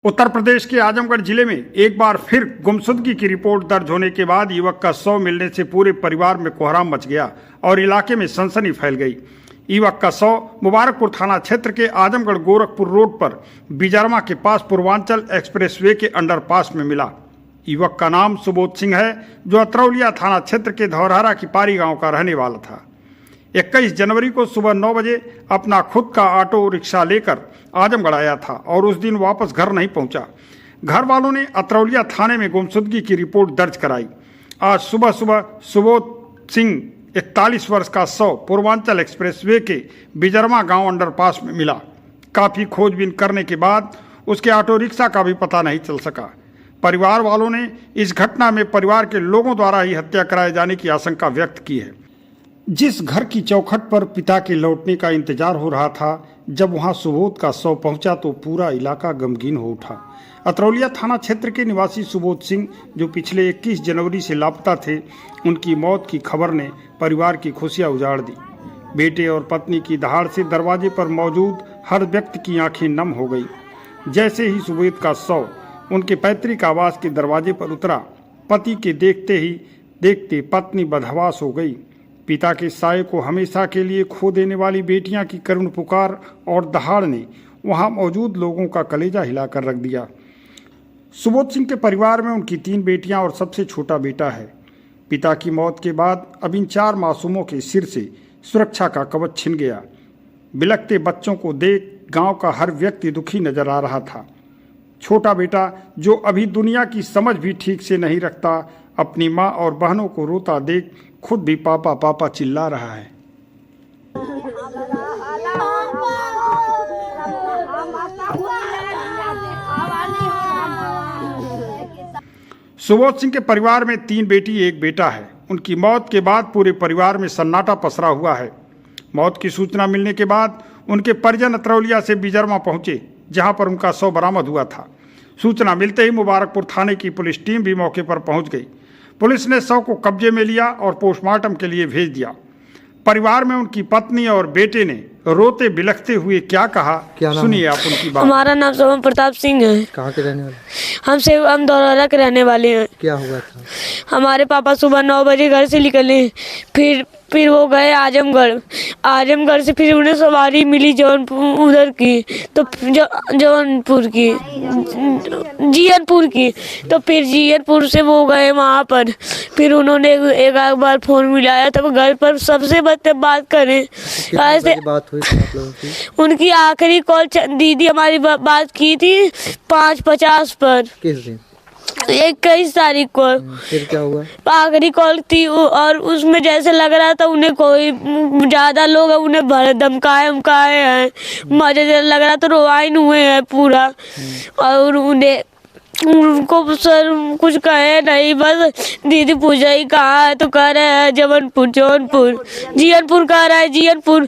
उत्तर प्रदेश के आजमगढ़ जिले में एक बार फिर गुमशुदगी की रिपोर्ट दर्ज होने के बाद युवक का शव मिलने से पूरे परिवार में कोहराम मच गया और इलाके में सनसनी फैल गई। युवक का शव मुबारकपुर थाना क्षेत्र के आजमगढ़ गोरखपुर रोड पर बिजरमा के पास पूर्वांचल एक्सप्रेसवे के अंडरपास में मिला। युवक का नाम सुबोध सिंह है, जो अतरौलिया थाना क्षेत्र के धौरहरा की पारी गाँव का रहने वाला था। 21 जनवरी को सुबह 9 बजे अपना खुद का ऑटो रिक्शा लेकर आजमगढ़ आया था और उस दिन वापस घर नहीं पहुंचा। घर वालों ने अतरौलिया थाने में गुमशुदगी की रिपोर्ट दर्ज कराई। आज सुबह सुबह सुबोध सिंह 41 वर्ष का शव पूर्वांचल एक्सप्रेसवे के बिजरमा गांव अंडरपास में मिला। काफ़ी खोजबीन करने के बाद उसके ऑटो रिक्शा का भी पता नहीं चल सका। परिवार वालों ने इस घटना में परिवार के लोगों द्वारा ही हत्या कराए जाने की आशंका व्यक्त की है। जिस घर की चौखट पर पिता के लौटने का इंतजार हो रहा था, जब वहां सुबोध का शव पहुंचा तो पूरा इलाका गमगीन हो उठा। अतरौलिया थाना क्षेत्र के निवासी सुबोध सिंह, जो पिछले 21 जनवरी से लापता थे, उनकी मौत की खबर ने परिवार की खुशियां उजाड़ दी। बेटे और पत्नी की दहाड़ से दरवाजे पर मौजूद हर व्यक्ति की आंखें नम हो गई। जैसे ही सुबोध का शव उनके पैतृक आवास के दरवाजे पर उतरा, पति के देखते ही देखते पत्नी बदहवास हो गई। पिता के साये को हमेशा के लिए खो देने वाली बेटियां की करुण पुकार और दहाड़ ने वहां मौजूद लोगों का कलेजा हिलाकर रख दिया। सुबोध सिंह के परिवार में उनकी 3 बेटियां और सबसे छोटा बेटा है। पिता की मौत के बाद अब इन 4 मासूमों के सिर से सुरक्षा का कवच छिन गया। बिलखते बच्चों को देख गांव का हर व्यक्ति दुखी नजर आ रहा था। छोटा बेटा, जो अभी दुनिया की समझ भी ठीक से नहीं रखता, अपनी माँ और बहनों को रोता देख खुद भी पापा पापा चिल्ला रहा है। सुबोध सिंह के परिवार में 3 बेटी 1 बेटा है। उनकी मौत के बाद पूरे परिवार में सन्नाटा पसरा हुआ है। मौत की सूचना मिलने के बाद उनके परिजन अतरौलिया से बिजरमा पहुंचे, जहां पर उनका शव बरामद हुआ था। सूचना मिलते ही मुबारकपुर थाने की पुलिस टीम भी मौके पर पहुंच गई। पुलिस ने शव को कब्जे में लिया और पोस्टमार्टम के लिए भेज दिया। परिवार में उनकी पत्नी और बेटे ने रोते बिलखते हुए क्या कहा, सुनिए आप उनकी बात। हमारा नाम सोम प्रताप सिंह है। कहाँ के रहने वाले? हम धौरहरा के रहने वाले हैं। क्या हुआ था? हमारे पापा सुबह 9 बजे घर से निकले, फिर वो गए आजमगढ़ से फिर उन्हें सवारी मिली जौनपुर उधर की, तो जौनपुर की जीयनपुर की, तो फिर जीयनपुर से वो गए वहाँ पर। फिर उन्होंने एक बार फोन मिलाया, तब घर पर सबसे बात करें। ऐसे बात हुई आप लोगों की? उनकी आखिरी कॉल दीदी हमारी बात की थी 5:50 पर। किस दिन? 21 तारीख को। फिर क्या हुआ? आखिरी कॉल थी और उसमें जैसे लग रहा था उन्हें कोई ज्यादा लोग उन्हें धमकाए हैं। मुझे लग रहा था रोवाइन हुए हैं पूरा। और उनको सर कुछ कहे नहीं, बस दीदी पूछा ही कहाँ है, तो कह रहे हैं जौनपुर जीयनपुर कह रहा है जीयनपुर।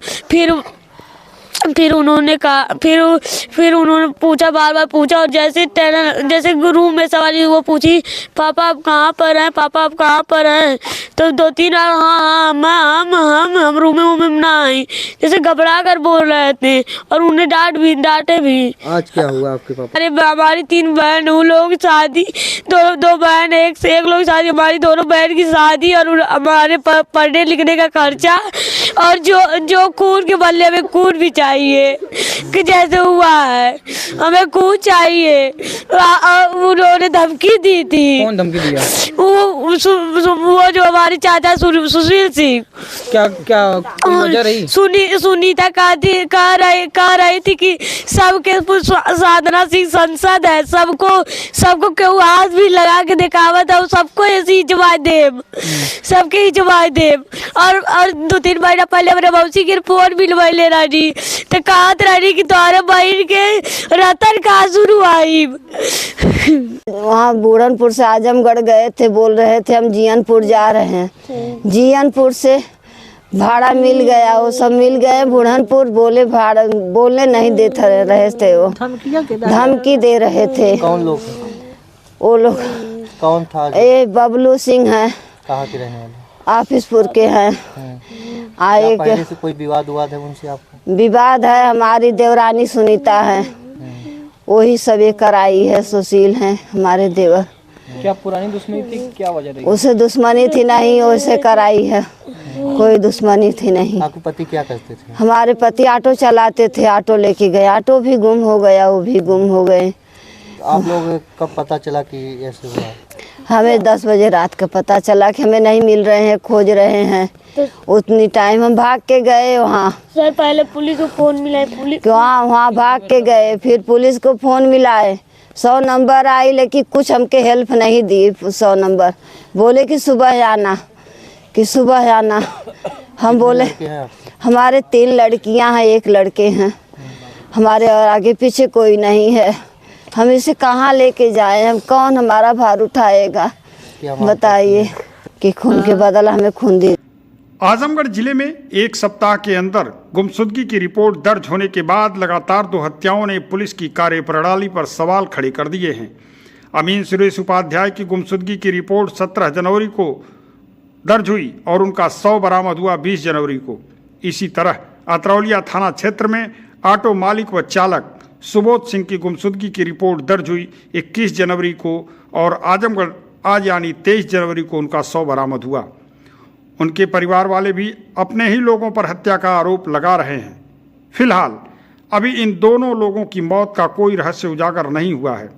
फिर उन्होंने कहा, फिर उन्होंने पूछा, बार पूछा, और जैसे रूम में सवारी वो पूछी, पापा आप कहाँ पर हैं? तो 2-3 बार हाँ हम रूम में ना आई, जैसे घबरा कर बोल रहे थे, और उन्हें डांटे भी। आज क्या हुआ आपके पापा? अरे हमारी 3 बहन, उन लोगों की शादी, दो बहन एक लोग शादी, हमारी दोनों बहन की शादी, और हमारे पढ़ने लिखने का खर्चा, और जो खून के बदले में खून भी चाहिए कि जैसे हुआ है हमें खून चाहिए। उन्होंने धमकी दी थी। कौन धमकी दिया? वो जो हमारी चाचा सुशील सिंह। क्या वजह रही? सुनीता कह रही थी कि सबके साधना सिंह संसद है, सबको क्यों हाथ भी लगा के दिखावत है, सबको ऐसी जवाब सबके ही जवाब और 2-3 महीना पहले मेरे मौसी की फोन भी ले रही, तो कहत रही कि तुम्हारे बहन के रतन कहाँ शुरू आई। वहाँ बूढ़नपुर से आजमगढ़ गए थे, बोल रहे थे हम जीयनपुर जा रहे हैं। जीयनपुर से भाड़ा मिल गया, वो सब मिल गए। बुढ़नपुर बोले भाड़ा बोलने नहीं देते रहे थे, वो धमकी दे रहे थे। कौन लोग? वो लोग कौन था? बबलू सिंह है। कहाँ के रहने वाले? ऑफिसपुर के हैं। पहले से कोई विवाद है उनसे आपको? विवाद है, हमारी देवरानी सुनीता है, वही सब ये कराई है। सुशील हैं हमारे देवर। क्या पुरानी दुश्मनी थी, क्या वजह रही? उसे दुश्मनी थी नहीं, वैसे कराई है। कोई दुश्मनी थी नहीं। आपके पति क्या करते थे? हमारे पति ऑटो चलाते थे, ऑटो लेके गए, ऑटो भी गुम हो गया, वो भी गुम हो गए। तो आप लोग कब पता चला कि ऐसे हुआ? हमें 10 बजे रात का पता चला कि हमें नहीं मिल रहे हैं, खोज रहे हैं। उतनी टाइम हम भाग के गए वहाँ। सर पहले पुलिस को फोन मिला, पुलिस वहाँ भाग के गए, फिर पुलिस को फोन मिलाए। 100 नंबर आई, लेकिन कुछ हमके हेल्प नहीं दी। 100 नंबर बोले कि सुबह आना, कि सुबह आना। हम बोले हमारे 3 लड़कियां हैं, 1 लड़के हैं हमारे, और आगे पीछे कोई नहीं है। हम इसे कहाँ लेके जाएं? हम कौन हमारा भार उठाएगा? बताइए कि खून के बदला हमें खून दे। आजमगढ़ जिले में एक सप्ताह के अंदर गुमशुदगी की रिपोर्ट दर्ज होने के बाद लगातार 2 हत्याओं ने पुलिस की कार्यप्रणाली पर सवाल खड़े कर दिए हैं। अमीन सुरेश उपाध्याय की गुमशुदगी की रिपोर्ट 17 जनवरी को दर्ज हुई और उनका शव बरामद हुआ 20 जनवरी को। इसी तरह अतरौलिया थाना क्षेत्र में ऑटो मालिक व चालक सुबोध सिंह की गुमशुदगी की रिपोर्ट दर्ज हुई 21 जनवरी को और आजमगढ़ आज यानी 23 जनवरी को उनका शव बरामद हुआ। उनके परिवार वाले भी अपने ही लोगों पर हत्या का आरोप लगा रहे हैं। फिलहाल अभी इन दोनों लोगों की मौत का कोई रहस्य उजागर नहीं हुआ है।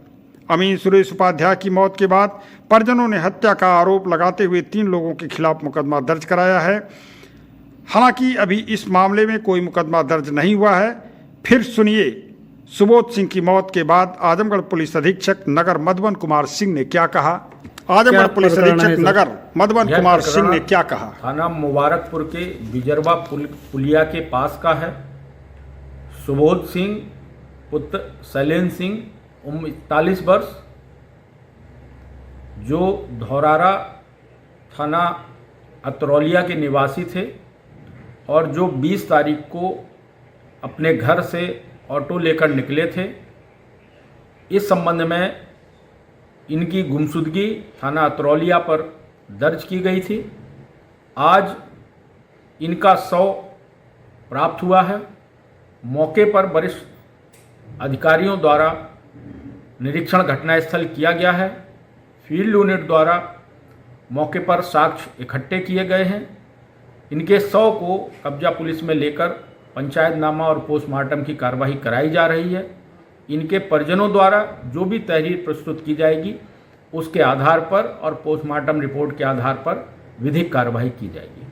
अमीन सुरेश उपाध्याय की मौत के बाद परिजनों ने हत्या का आरोप लगाते हुए 3 लोगों के खिलाफ मुकदमा दर्ज कराया है। हालांकि अभी इस मामले में कोई मुकदमा दर्ज नहीं हुआ है। फिर सुनिए सुबोध सिंह की मौत के बाद आजमगढ़ पुलिस अधीक्षक नगर मधुबन कुमार सिंह ने क्या कहा। आजमगढ़ पुलिस अधीक्षक नगर मधुबन कुमार सिंह ने क्या कहा। थाना मुबारकपुर के बिजरवा पुलिया के पास का है। सुबोध सिंह पुत्र शैलेंद्र सिंह उम्र 41 वर्ष, जो धौरारा थाना अतरौलिया के निवासी थे और जो 20 तारीख को अपने घर से ऑटो लेकर निकले थे। इस संबंध में इनकी गुमशुदगी थाना अतरौलिया पर दर्ज की गई थी। आज इनका शव प्राप्त हुआ है। मौके पर वरिष्ठ अधिकारियों द्वारा निरीक्षण घटनास्थल किया गया है। फील्ड यूनिट द्वारा मौके पर साक्ष्य इकट्ठे किए गए हैं। इनके शव को कब्जा पुलिस में लेकर पंचायतनामा और पोस्टमार्टम की कार्रवाई कराई जा रही है। इनके परिजनों द्वारा जो भी तहरीर प्रस्तुत की जाएगी उसके आधार पर और पोस्टमार्टम रिपोर्ट के आधार पर विधिक कार्रवाई की जाएगी।